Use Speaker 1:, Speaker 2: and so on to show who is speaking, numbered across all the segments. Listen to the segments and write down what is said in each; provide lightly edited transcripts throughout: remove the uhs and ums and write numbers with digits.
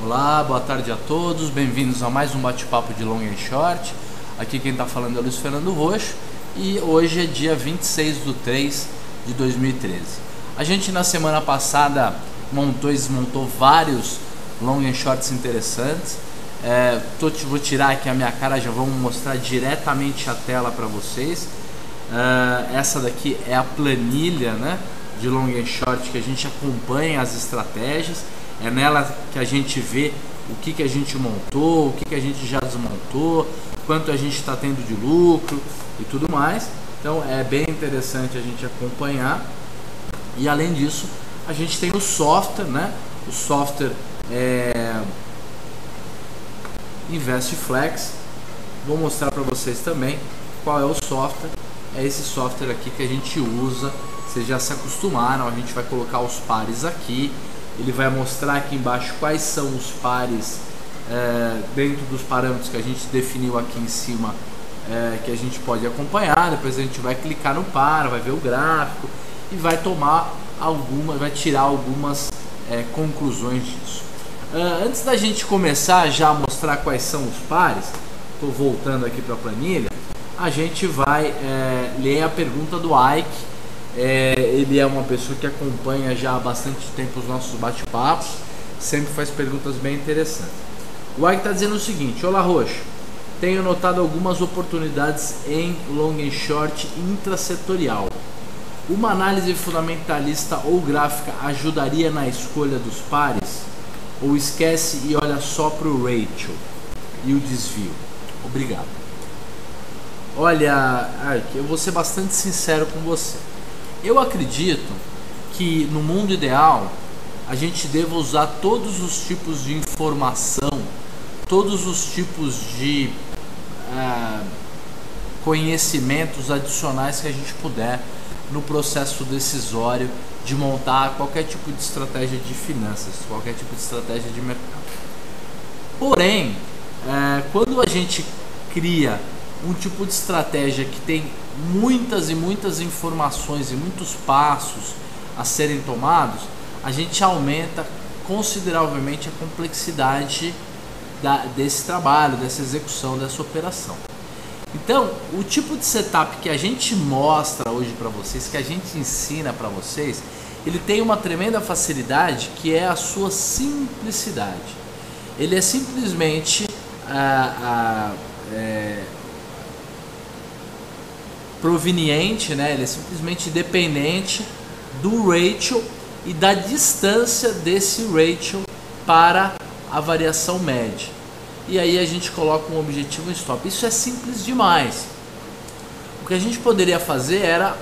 Speaker 1: Olá, boa tarde a todos, bem-vindos a mais um bate-papo de long and short. Aqui quem está falando é o Luiz Fernando Roxo e hoje é dia 26/3/2013. A gente na semana passada desmontou vários long and shorts interessantes. Vou tirar aqui a minha cara, já vamos mostrar diretamente a tela para vocês. Essa daqui é a planilha, né, de long and short que a gente acompanha as estratégias. É nela que a gente vê o que a gente montou, o que a gente já desmontou, quanto a gente está tendo de lucro e tudo mais. Então é bem interessante a gente acompanhar. E além disso, a gente tem o software, né? O software InvestFlex. Vou mostrar para vocês também qual é o software. É esse software aqui que a gente usa. Vocês já se acostumaram. A gente vai colocar os pares aqui. Ele vai mostrar aqui embaixo quais são os pares dentro dos parâmetros que a gente definiu aqui em cima, que a gente pode acompanhar. Depois a gente vai clicar no par, vai ver o gráfico e vai tirar algumas conclusões disso. Antes da gente começar já a mostrar quais são os pares, estou voltando aqui para a planilha, a gente vai ler a pergunta do Ike. Ele é uma pessoa que acompanha já há bastante tempo os nossos bate-papos, sempre faz perguntas bem interessantes. O Ike está dizendo o seguinte: olá Roxo, tenho notado algumas oportunidades em long and short intrasetorial. Uma análise fundamentalista ou gráfica ajudaria na escolha dos pares? Ou esquece e olha só para o ratio e o desvio? Obrigado. Olha, Ike, eu vou ser bastante sincero com você. Eu acredito que no mundo ideal a gente deva usar todos os tipos de informação, todos os tipos de conhecimentos adicionais que a gente puder no processo decisório de montar qualquer tipo de estratégia de finanças, qualquer tipo de estratégia de mercado. Porém, quando a gente cria um tipo de estratégia que tem muitas e muitas informações e muitos passos a serem tomados, a gente aumenta consideravelmente a complexidade desse trabalho, dessa execução, dessa operação. Então, o tipo de setup que a gente mostra hoje para vocês, que a gente ensina para vocês, ele tem uma tremenda facilidade, que é a sua simplicidade. Ele é simplesmente proveniente, né? Ele é simplesmente dependente do ratio e da distância desse ratio para a variação média. E aí a gente coloca um objetivo em stop. Isso é simples demais. O que a gente poderia fazer era,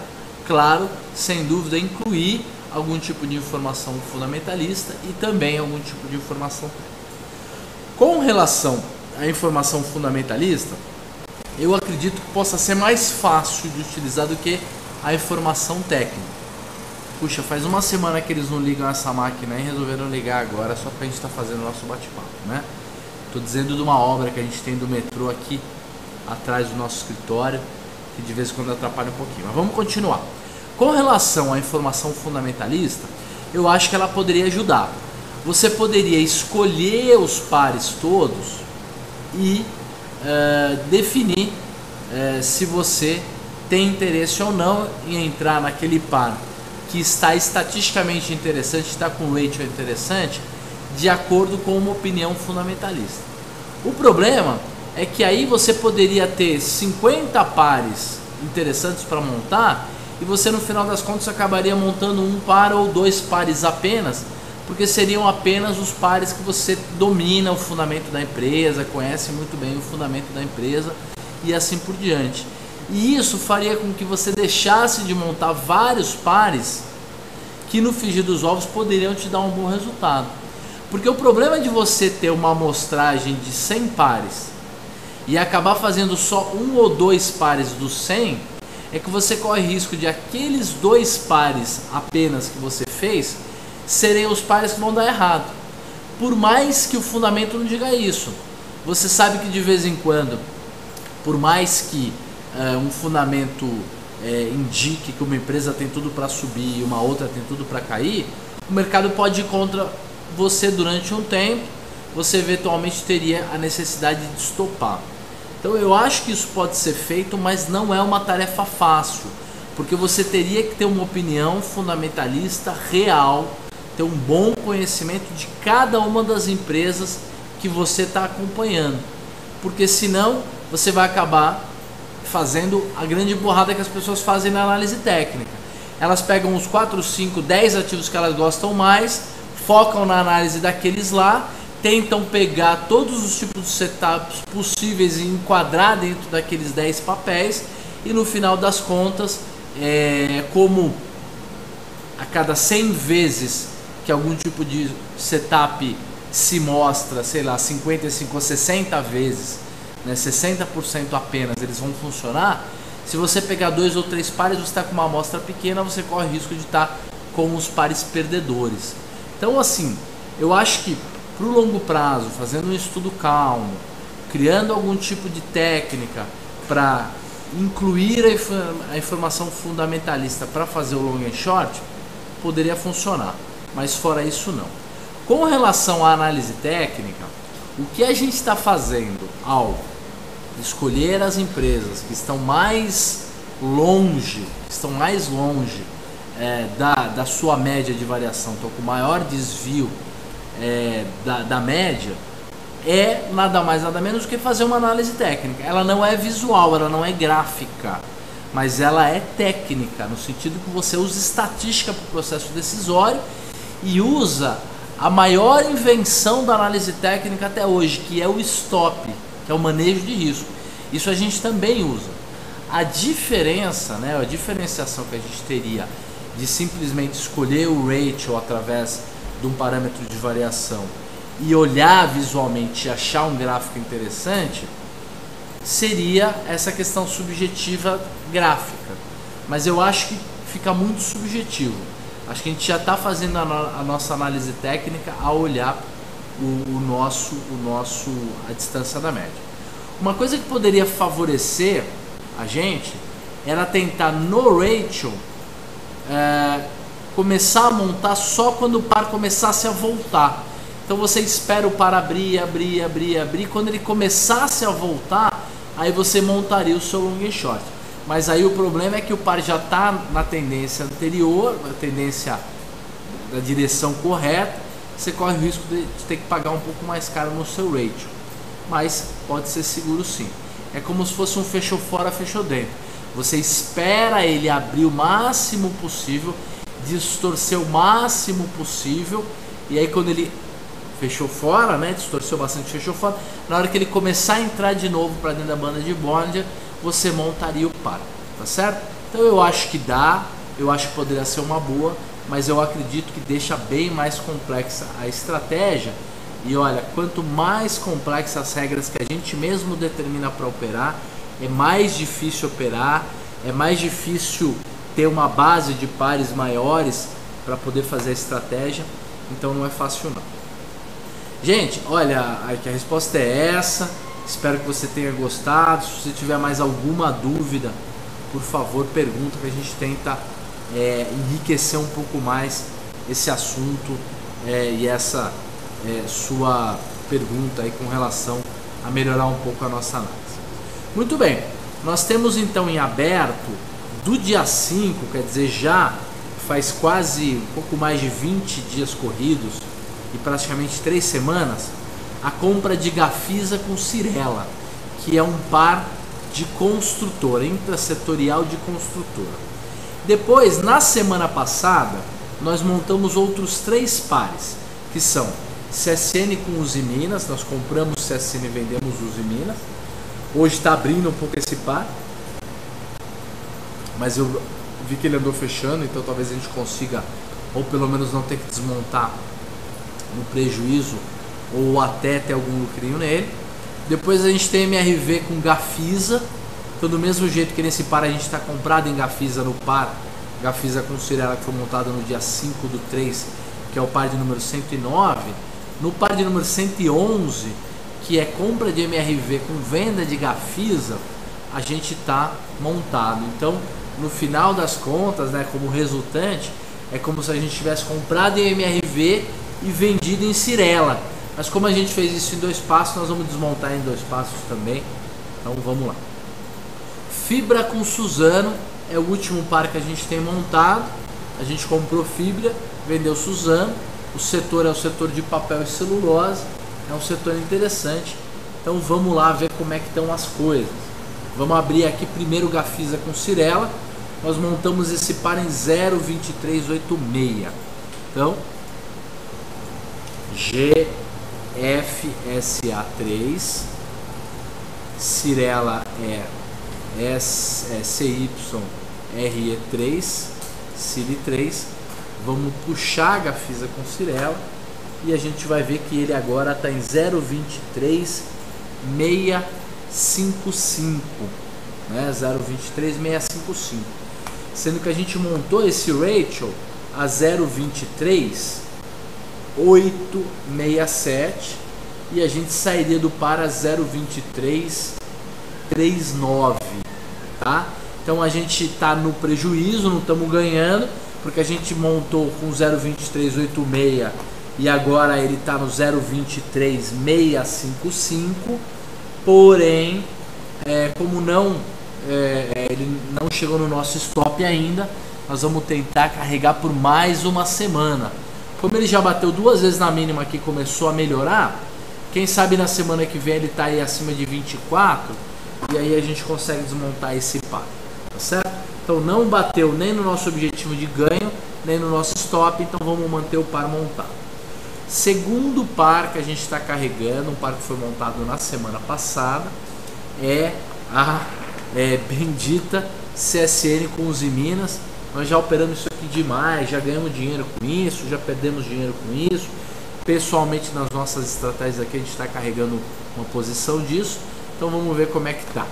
Speaker 1: claro, sem dúvida, incluir algum tipo de informação fundamentalista e também algum tipo de informação técnica. Com relação à informação fundamentalista, eu acredito que possa ser mais fácil de utilizar do que a informação técnica. Puxa, faz uma semana que eles não ligam essa máquina e resolveram ligar agora só para a gente estar fazendo o nosso bate-papo, né? Estou dizendo de uma obra que a gente tem do metrô aqui atrás do nosso escritório, que de vez em quando atrapalha um pouquinho. Mas vamos continuar. Com relação à informação fundamentalista, eu acho que ela poderia ajudar. Você poderia escolher os pares todos e definir se você tem interesse ou não em entrar naquele par que está estatisticamente interessante, está com um ratio interessante, de acordo com uma opinião fundamentalista. O problema é que aí você poderia ter 50 pares interessantes para montar e você no final das contas acabaria montando um par ou dois pares apenas, porque seriam apenas os pares que você domina o fundamento da empresa, conhece muito bem o fundamento da empresa e assim por diante. E isso faria com que você deixasse de montar vários pares que no frigir dos ovos poderiam te dar um bom resultado. Porque o problema de você ter uma amostragem de 100 pares e acabar fazendo só um ou dois pares dos 100 é que você corre risco de aqueles dois pares apenas que você fez serem os pares que vão dar errado. Por mais que o fundamento não diga isso, você sabe que de vez em quando, por mais que um fundamento indique que uma empresa tem tudo para subir e uma outra tem tudo para cair, o mercado pode ir contra você durante um tempo você eventualmente teria a necessidade de estopar. Então eu acho que isso pode ser feito, mas não é uma tarefa fácil, porque você teria que ter uma opinião fundamentalista real, ter um bom conhecimento de cada uma das empresas que você está acompanhando, porque senão você vai acabar fazendo a grande burrada que as pessoas fazem na análise técnica. Elas pegam os 4, 5, 10 ativos que elas gostam mais, focam na análise daqueles lá, tentam pegar todos os tipos de setups possíveis e enquadrar dentro daqueles 10 papéis, e no final das contas, como a cada 100 vezes que algum tipo de setup se mostra, sei lá, 55 ou 60 vezes, né, 60% apenas eles vão funcionar. Se você pegar 2 ou 3 pares, você está com uma amostra pequena, você corre o risco de estar com os pares perdedores. Então assim, eu acho que para o longo prazo, fazendo um estudo calmo, criando algum tipo de técnica para incluir a informação fundamentalista para fazer o long and short, poderia funcionar, mas fora isso não. Com relação à análise técnica, o que a gente está fazendo ao escolher as empresas que estão mais longe, da sua média de variação, estão com maior desvio da média, é nada mais nada menos do que fazer uma análise técnica. Ela não é visual, ela não é gráfica, mas ela é técnica, no sentido que você usa estatística para o processo decisório e usa a maior invenção da análise técnica até hoje, que é o stop, que é o manejo de risco. Isso a gente também usa. A diferença, né, a diferenciação que a gente teria de simplesmente escolher o ratio através de um parâmetro de variação e olhar visualmente e achar um gráfico interessante, seria essa questão subjetiva gráfica. Mas eu acho que fica muito subjetivo. Acho que a gente já está fazendo a nossa análise técnica a olhar a distância da média. Uma coisa que poderia favorecer a gente era tentar no ratio começar a montar só quando o par começasse a voltar. Então você espera o par abrir, quando ele começasse a voltar, aí você montaria o seu long and short. Mas aí o problema é que o par já está na tendência anterior, a tendência da direção correta, você corre o risco de ter que pagar um pouco mais caro no seu ratio. Mas pode ser seguro sim. É como se fosse um fechou fora, fechou dentro. Você espera ele abrir o máximo possível, distorcer o máximo possível, e aí quando ele fechou fora, né, distorceu bastante, fechou fora, na hora que ele começar a entrar de novo para dentro da banda de Bollinger, você montaria o par, tá certo? Então eu acho que dá, eu acho que poderia ser uma boa, mas eu acredito que deixa bem mais complexa a estratégia. E olha, quanto mais complexas as regras que a gente mesmo determina para operar, é mais difícil operar, é mais difícil ter uma base de pares maiores para poder fazer a estratégia, então não é fácil não. Gente, olha, a resposta é essa, espero que você tenha gostado. Se você tiver mais alguma dúvida, por favor pergunta, que a gente tenta enriquecer um pouco mais esse assunto e essa sua pergunta aí com relação a melhorar um pouco a nossa análise. Muito bem, nós temos então em aberto do dia 5, quer dizer, já faz quase um pouco mais de 20 dias corridos e praticamente 3 semanas, a compra de Gafisa com Cyrela, que é um par de construtora, intrasetorial de construtora. Depois, na semana passada, nós montamos outros 3 pares, que são CSN com Usiminas. Nós compramos CSN e vendemos Usiminas. Hoje está abrindo um pouco esse par, mas eu vi que ele andou fechando, então talvez a gente consiga, ou pelo menos não ter que desmontar no prejuízo, ou até ter algum lucrinho nele. Depois a gente tem MRV com Gafisa. Então do mesmo jeito que nesse par a gente está comprado em Gafisa, no par Gafisa com Cyrela, que foi montado no dia 5/3, que é o par de número 109, no par de número 111, que é compra de MRV com venda de Gafisa, a gente está montado. Então no final das contas, né, como resultante, é como se a gente tivesse comprado em MRV e vendido em Cyrela. Mas como a gente fez isso em 2 passos, nós vamos desmontar em 2 passos também. Então vamos lá. Fibra com Suzano é o último par que a gente tem montado. A gente comprou fibra, vendeu Suzano. O setor é o setor de papel e celulose. É um setor interessante. Então vamos lá ver como é que estão as coisas. Vamos abrir aqui primeiro Gafisa com Cirela. Nós montamos esse par em 0,2386. Então GFSA3, Cirela é CYRE3, CIRI3. Vamos puxar a Gafisa com Cirela e a gente vai ver que ele agora está em 0,23655, né? 0,23655, sendo que a gente montou esse ratio a 0,23867 e a gente sairia do par a 0,2339, tá? Então a gente está no prejuízo, não estamos ganhando, porque a gente montou com 0,23686 e agora ele está no 0,23655, porém, como ele não chegou no nosso stop ainda, nós vamos tentar carregar por mais uma semana. Como ele já bateu 2 vezes na mínima aqui e começou a melhorar, quem sabe na semana que vem ele está aí acima de 24 e aí a gente consegue desmontar esse par, tá certo? Então não bateu nem no nosso objetivo de ganho, nem no nosso stop, então vamos manter o par montado. Segundo par que a gente está carregando, um par que foi montado na semana passada, é a bendita CSN com Usiminas. Nós já operamos isso aqui demais, já ganhamos dinheiro com isso, já perdemos dinheiro com isso. Pessoalmente nas nossas estratégias aqui a gente está carregando uma posição disso. Então vamos ver como é que tá.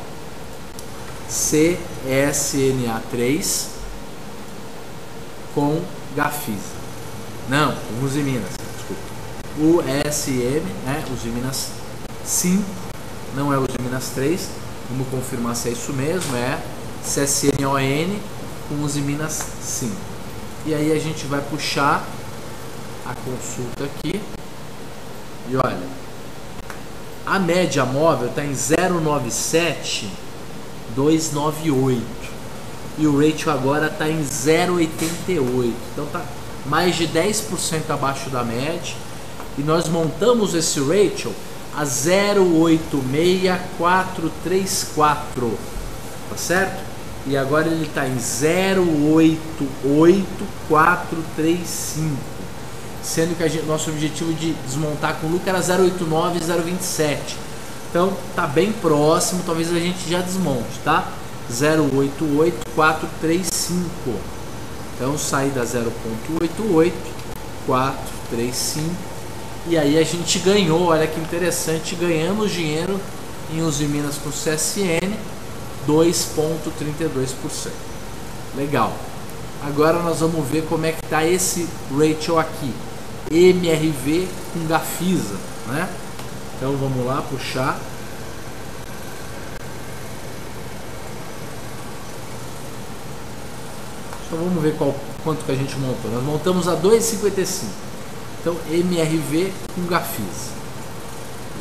Speaker 1: CSNA3 com Gafisa. Não, com Usiminas, desculpa. USM, né? Usiminas 5, não é Usiminas 3. Vamos confirmar se é isso mesmo, é CSNON com Usiminas 5. E aí a gente vai puxar a consulta aqui e olha, a média móvel está em 0,97298 e o ratio agora está em 0,88, então tá mais de 10% abaixo da média e nós montamos esse ratio a 0,86434, tá certo? E agora ele está em 0,88435, sendo que nosso objetivo de desmontar com lucro era 0,89 e 0,27. Então tá bem próximo, talvez a gente já desmonte, tá? 0,88435. Então saída 0,88435 e aí a gente ganhou, olha que interessante, ganhamos dinheiro em Usiminas com CSN, 2,32%. Legal. Agora nós vamos ver como é que está esse ratio aqui. MRV com Gafisa, né? Então vamos lá puxar. Então vamos ver quanto que a gente montou. Nós montamos a 2,55. Então MRV com Gafisa.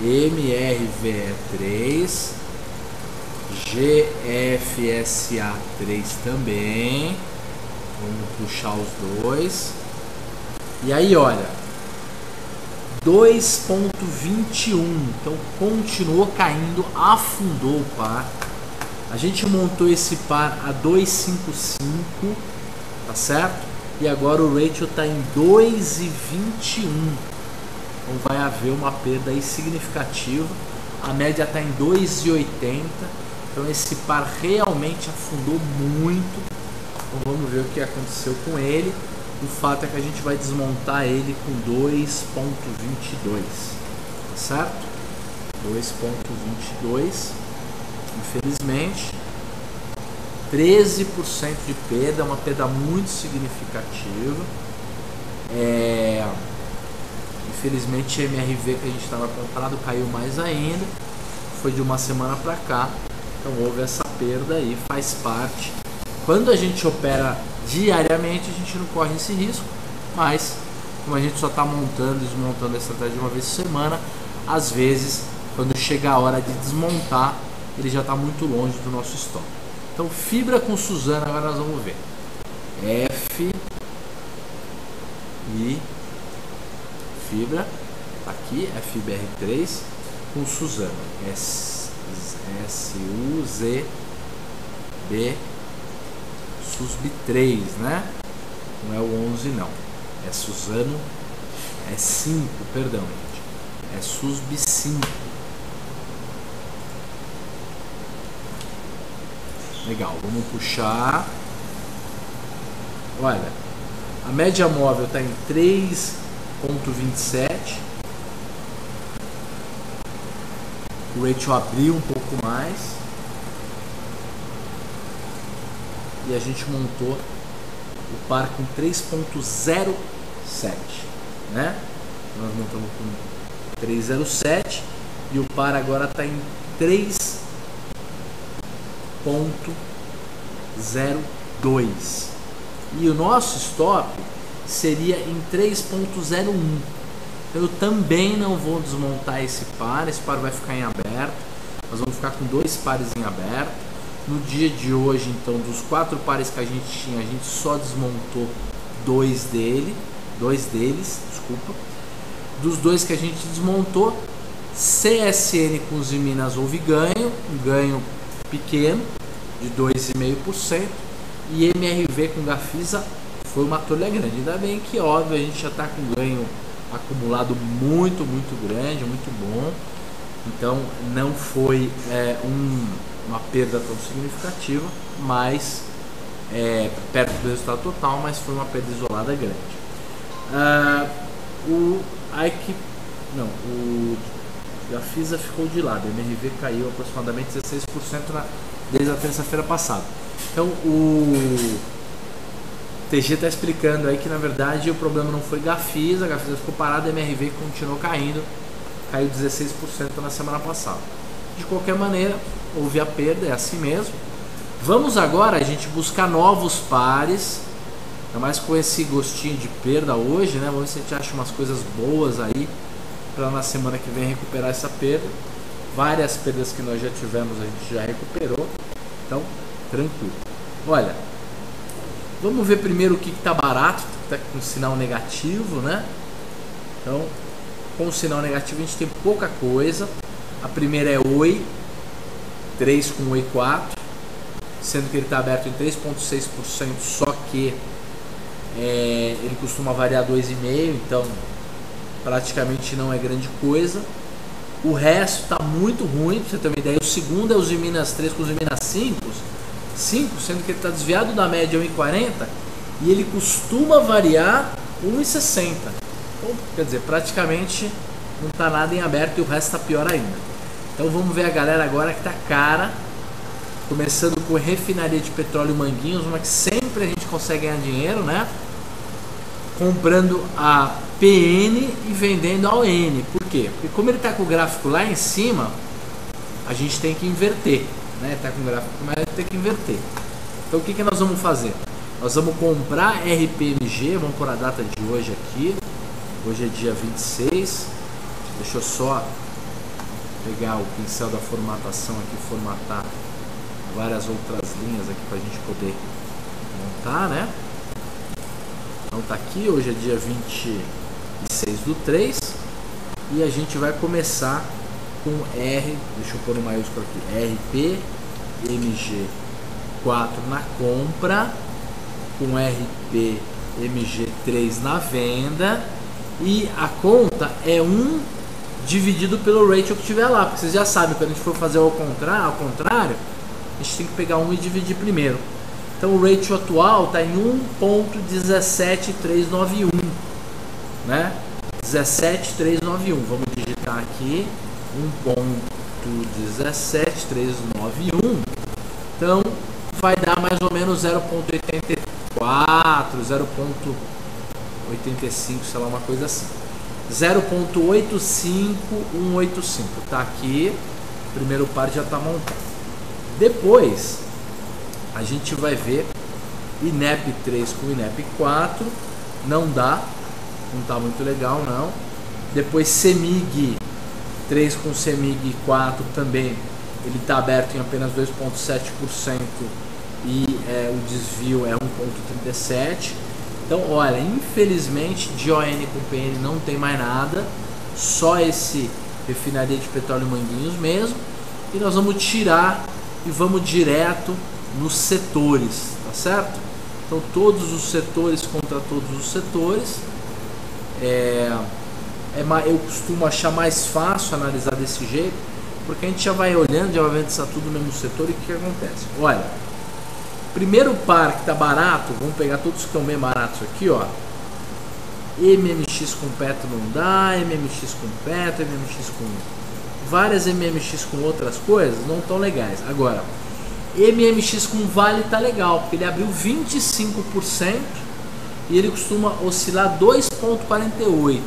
Speaker 1: MRV é 3. GFSA3 também. Vamos puxar os dois. E aí, olha, 2,21. Então continuou caindo, afundou o par. A gente montou esse par a 2,55, tá certo? E agora o ratio está em 2,21. Então vai haver uma perda aí significativa. A média está em 2,80. Então esse par realmente afundou muito. Então vamos ver o que aconteceu com ele. O fato é que a gente vai desmontar ele com 2,22, tá certo? 2,22. Infelizmente, 13% de perda, uma perda muito significativa. Infelizmente, a MRV que a gente estava comprado caiu mais ainda. Foi de uma semana para cá. Então houve essa perda aí, faz parte. Quando a gente opera diariamente, a gente não corre esse risco, mas como a gente só está montando e desmontando a estratégia uma vez por semana, às vezes, quando chega a hora de desmontar, ele já está muito longe do nosso stop. Então, fibra com Suzano, agora nós vamos ver. F e fibra, aqui, FBR3 com Suzano. SUZB SUSB3, né? Não é o 11 não. É Suzano, é 5, perdão, gente. É SUSB5. Legal, vamos puxar. Olha, a média móvel está em 3,27. O ratio abriu um pouco mais. E a gente montou o par com 3,07, né? Nós montamos com 3,07 e o par agora está em 3,02. E o nosso stop seria em 3,01. Eu também não vou desmontar esse par vai ficar em aberto. Nós vamos ficar com 2 pares em aberto. No dia de hoje, então, dos 4 pares que a gente tinha, a gente só desmontou 2 deles, desculpa. Dos 2 que a gente desmontou, CSN com os Minas houve ganho, um ganho pequeno de 2,5%, e MRV com Gafisa foi uma tolha grande. Ainda bem que, óbvio, a gente já está com ganho acumulado muito grande, muito bom. Então não foi uma perda tão significativa, mas perto do resultado total, mas foi uma perda isolada grande. O Gafisa ficou de lado, a MRV caiu aproximadamente 16% desde a terça-feira passada. Então o TG está explicando aí que na verdade o problema não foi Gafisa, a Gafisa ficou parada, a MRV continuou caindo, caiu 16% na semana passada. De qualquer maneira, houve a perda, é assim mesmo. Vamos agora a gente buscar novos pares, ainda mais com esse gostinho de perda hoje, né? Vamos ver se a gente acha umas coisas boas aí para na semana que vem recuperar essa perda. Várias perdas que nós já tivemos a gente já recuperou, então tranquilo. Olha, vamos ver primeiro o que está barato, está com sinal negativo, né? Então, com o sinal negativo a gente tem pouca coisa. A primeira é Oi, 3 com Oi 4, sendo que ele está aberto em 3,6%, só que ele costuma variar 2,5%, então praticamente não é grande coisa. O resto está muito ruim, para você ter uma ideia. O segundo é os Minas 3 com os Minas 5, sendo que ele está desviado da média 1,40 e ele costuma variar 1,60. Então, quer dizer, praticamente não está nada em aberto e o resto está pior ainda. Então vamos ver a galera agora que está cara, começando com refinaria de petróleo Manguinhos, uma que sempre a gente consegue ganhar dinheiro, né? Comprando a PN e vendendo a ON. Por quê? Porque como ele está com o gráfico lá em cima, a gente tem que inverter, né? Está com o gráfico, mas tem que inverter. Então o que nós vamos fazer? Nós vamos comprar RPMG, vamos pôr a data de hoje aqui. Hoje é dia 26. Deixa eu só pegar o pincel da formatação aqui, formatar várias outras linhas aqui para a gente poder montar, né? Então tá aqui, hoje é dia 26/3 e a gente vai começar com R, deixa eu pôr no maiúsculo aqui, RPMG4 na compra, com RPMG3 na venda, e a conta é 1 dividido pelo ratio que tiver lá, porque vocês já sabem, quando a gente for fazer ao contrário, a gente tem que pegar 1 e dividir primeiro. Então o ratio atual está em 1.17391, né? 17391. Vamos digitar aqui 1.17391. Então vai dar mais ou menos 0.84, 0.85, sei lá, uma coisa assim. 0.85185. Tá aqui, o primeiro par já está montado. Depois a gente vai ver INEP 3 com INEP 4, não dá, não está muito legal não. Depois CEMIG 3 com CEMIG 4 também, ele está aberto em apenas 2,7% e o desvio é 1,37. Então, olha, infelizmente de ON com PN não tem mais nada, só esse refinaria de petróleo Manguinhos mesmo. E nós vamos tirar e vamos direto nos setores, tá certo? Então, todos os setores contra todos os setores. Eu costumo achar mais fácil analisar desse jeito, porque a gente já vai olhando, já vai vendo se está tudo no mesmo setor e o que acontece. Olha, primeiro par que está barato, vamos pegar todos que estão bem baratos aqui, ó. MMX com Petro não dá, MMX com Petro, MMX com várias MMX com outras coisas não estão legais. Agora, MMX com Vale tá legal, porque ele abriu 25% e ele costuma oscilar 2,48%.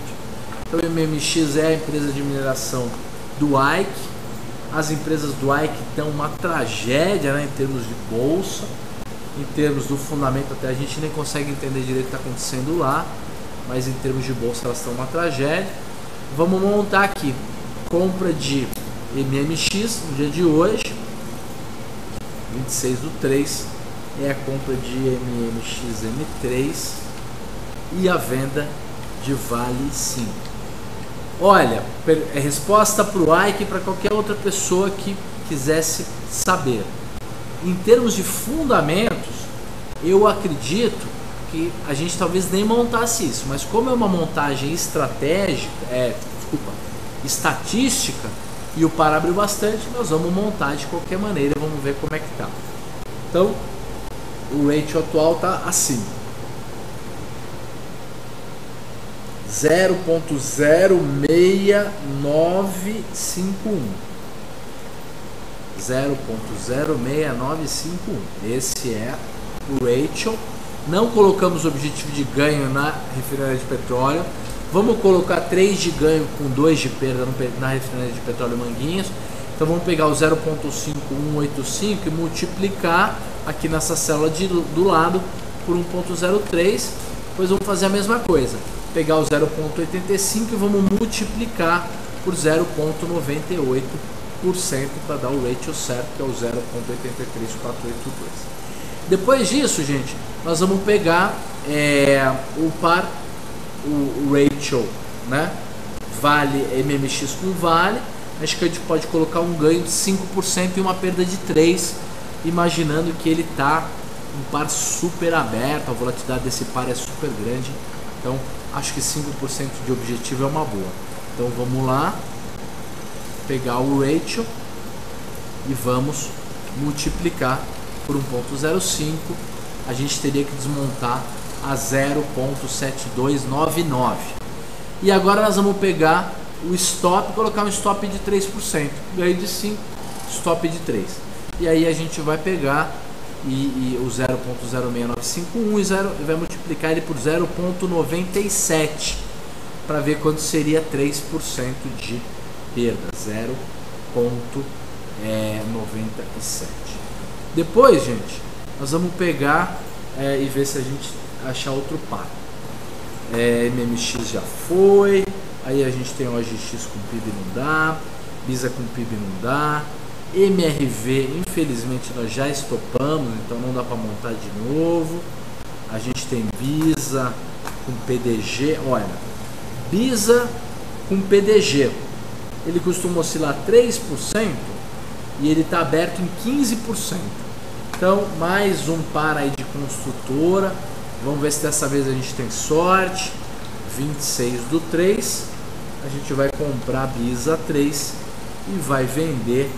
Speaker 1: Então, o MMX é a empresa de mineração do Ike. As empresas do Ike estão uma tragédia, né, em termos de bolsa, em termos do fundamento, até a gente nem consegue entender direito o que está acontecendo lá, mas em termos de bolsa elas estão uma tragédia. Vamos montar aqui compra de MMX no dia de hoje, 26/3, é a compra de MMX M3 e a venda de Vale 5. Olha, resposta para o Ike e para qualquer outra pessoa que quisesse saber. Em termos de fundamentos, eu acredito que a gente talvez nem montasse isso, mas como é uma montagem estratégica, estatística, e o par abriu bastante, nós vamos montar de qualquer maneira, vamos ver como é que tá. Então, o ratio atual tá assim: 0,06951. 0,06951. Esse é o ratio. Não colocamos objetivo de ganho na refinaria de petróleo. Vamos colocar 3 de ganho com 2 de perda na refinaria de petróleo Manguinhos. Então vamos pegar o 0,5185 e multiplicar aqui nessa célula do lado por 1,03. Depois vamos fazer a mesma coisa. Pegar o 0,85 e vamos multiplicar por 0,98% para dar o ratio certo, que é o 0,83482. Depois disso, gente, nós vamos pegar o par, o ratio, né? Vale MMX com Vale. Acho que a gente pode colocar um ganho de 5% e uma perda de 3%, imaginando que ele está um par super aberto, a volatilidade desse par é super grande. Então, acho que 5% de objetivo é uma boa. Então, vamos lá, pegar o ratio e vamos multiplicar por 1,05. A gente teria que desmontar a 0,7299. E agora nós vamos pegar o stop e colocar um stop de 3%. Ganho de 5, stop de 3. E aí a gente vai pegar o 0,06951 e vai multiplicar ele por 0,97 para ver quanto seria 3% de perda, 0,97. Depois, gente, nós vamos pegar e ver se a gente achar outro par. MMX já foi, aí a gente tem OGX com PIB não dá, BISA com PIB não dá, MRV infelizmente nós já estopamos, então não dá para montar de novo. A gente tem BISA com PDG, olha, BISA com PDG, ele costuma oscilar 3% e ele está aberto em 15%. Então, mais um par aí de construtora. Vamos ver se dessa vez a gente tem sorte. 26/3. A gente vai comprar BISA 3 e vai vender.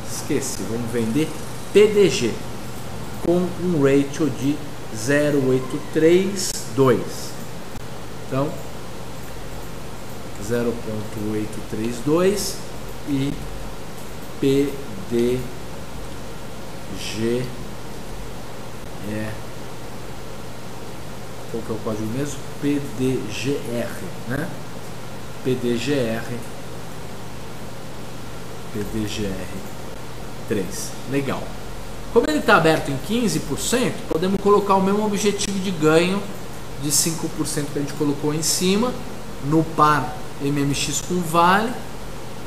Speaker 1: Esqueci, vamos vender PDG com um ratio de 0,832. Então, 0,832 e PDG qual que é o código mesmo? PDGR, né? PDGR 3. Legal. Como ele está aberto em 15%, podemos colocar o mesmo objetivo de ganho de 5% que a gente colocou em cima, no par MMX com Vale,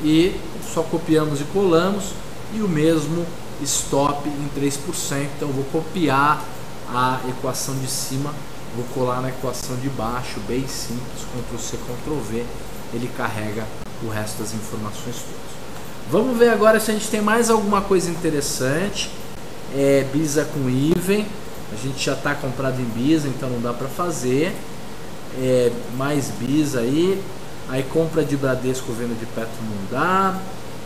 Speaker 1: e só copiamos e colamos, e o mesmo stop em 3%. Então eu vou copiar a equação de cima, vou colar na equação de baixo, bem simples, Ctrl+C, Ctrl+V, ele carrega o resto das informações todas. Vamos ver agora se a gente tem mais alguma coisa interessante. Bisa com Even, a gente já está comprado em Bisa, então não dá para fazer. Mais Bisa aí compra de Bradesco vendo de Petro não dá,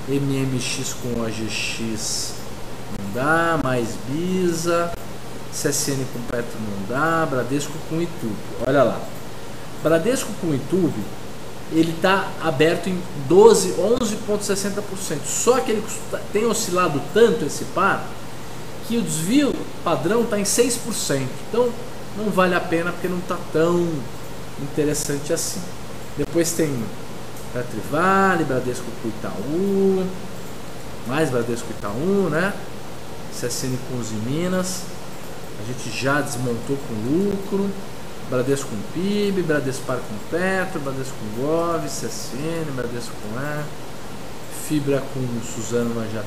Speaker 1: MMX com OGX não dá, mais Bisa, CSN com Petro não dá, Bradesco com YouTube. Olha lá, Bradesco com YouTube, ele está aberto em 11,60%. Só que ele tem oscilado tanto esse par que o desvio padrão está em 6%. Então não vale a pena porque não está tão interessante assim. Depois tem Petro e Vale, Bradesco com Itaú, mais Bradesco com Itaú, né? CSN com Uzi Minas, a gente já desmontou com lucro. Bradesco com PIB, Bradespar com Petro, Bradesco com Gov, CSN, Bradesco com Fibra com Suzano nós já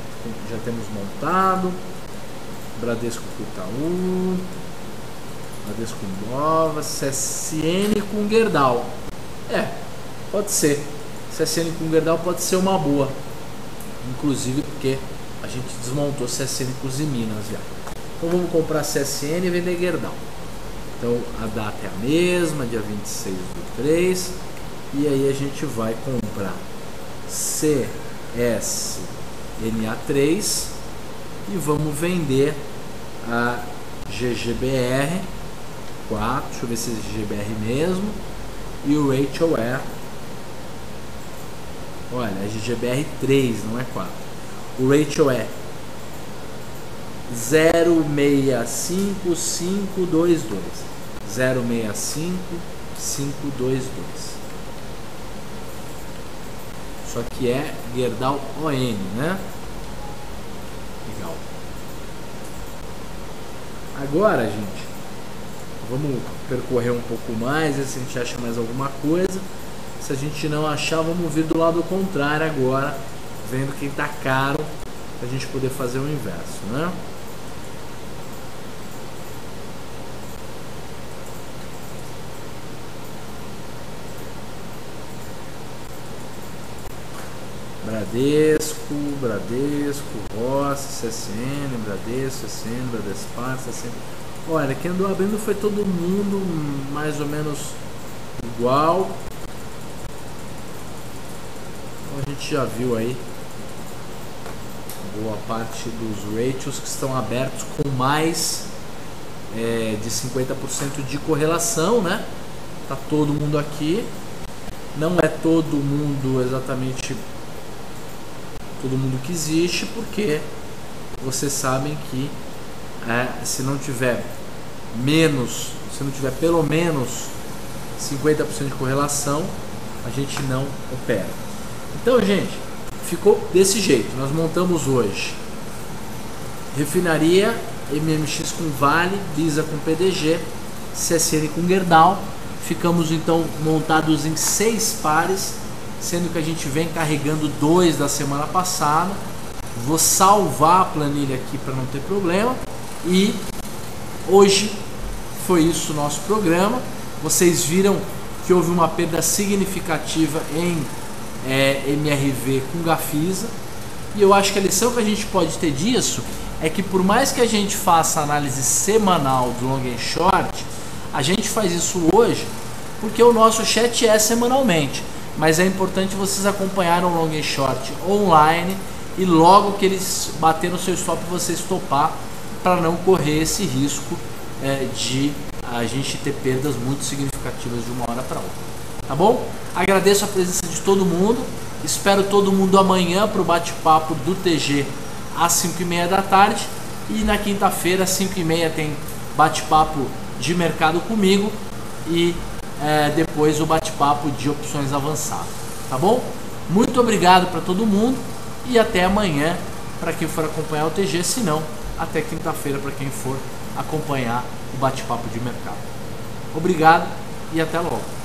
Speaker 1: temos montado, Bradesco com Itaú, Bradesco com Nova, CSN com Gerdau. Pode ser. CSN com Gerdau pode ser uma boa, inclusive porque a gente desmontou CSN com Uzi Minas já. Então vamos comprar CSN e vender Gerdau. Então a data é a mesma, dia 26/3, e aí a gente vai comprar CSNA3 e vamos vender a GGBR 4, deixa eu ver se é GGBR mesmo, e o Rachel olha, é GGBR 3, não é 4. O Rachel 065522, 065522. Só que é Gerdau ON, né? Legal. Agora, gente, vamos percorrer um pouco mais, ver se a gente acha mais alguma coisa. Se a gente não achar, vamos vir do lado contrário agora, vendo quem tá caro, pra gente poder fazer o inverso, né? Bradesco, Rossi, CSN, Bradesco, CSN, Bradespar, CSN. Olha, quem andou abrindo foi todo mundo mais ou menos igual. Então a gente já viu aí boa parte dos ratios que estão abertos com mais de 50% de correlação, né? Tá todo mundo aqui. Não é todo mundo exatamente todo mundo que existe, porque vocês sabem que se não tiver pelo menos 50% de correlação, a gente não opera. Então, gente, ficou desse jeito. Nós montamos hoje refinaria, MMX com Vale, Bisa com PDG, CSN com Gerdau. Ficamos então montados em 6 pares, sendo que a gente vem carregando 2 da semana passada. Vou salvar a planilha aqui para não ter problema. E hoje foi isso o nosso programa. Vocês viram que houve uma perda significativa em MRV com Gafisa. E eu acho que a lição que a gente pode ter disso é que, por mais que a gente faça análise semanal do long and short, a gente faz isso hoje porque o nosso chat é semanalmente. Mas é importante vocês acompanharem o long and short online e logo que eles baterem no seu stop, você estopar, para não correr esse risco de a gente ter perdas muito significativas de uma hora para outra. Tá bom? Agradeço a presença de todo mundo. Espero todo mundo amanhã para o bate-papo do TG às 5h30 da tarde. E na quinta-feira, às 5h30, tem bate-papo de mercado comigo. E depois o bate-papo de opções avançadas. Tá bom? Muito obrigado para todo mundo. E até amanhã para quem for acompanhar o TG. Se não, até quinta-feira para quem for acompanhar o bate-papo de mercado. Obrigado e até logo.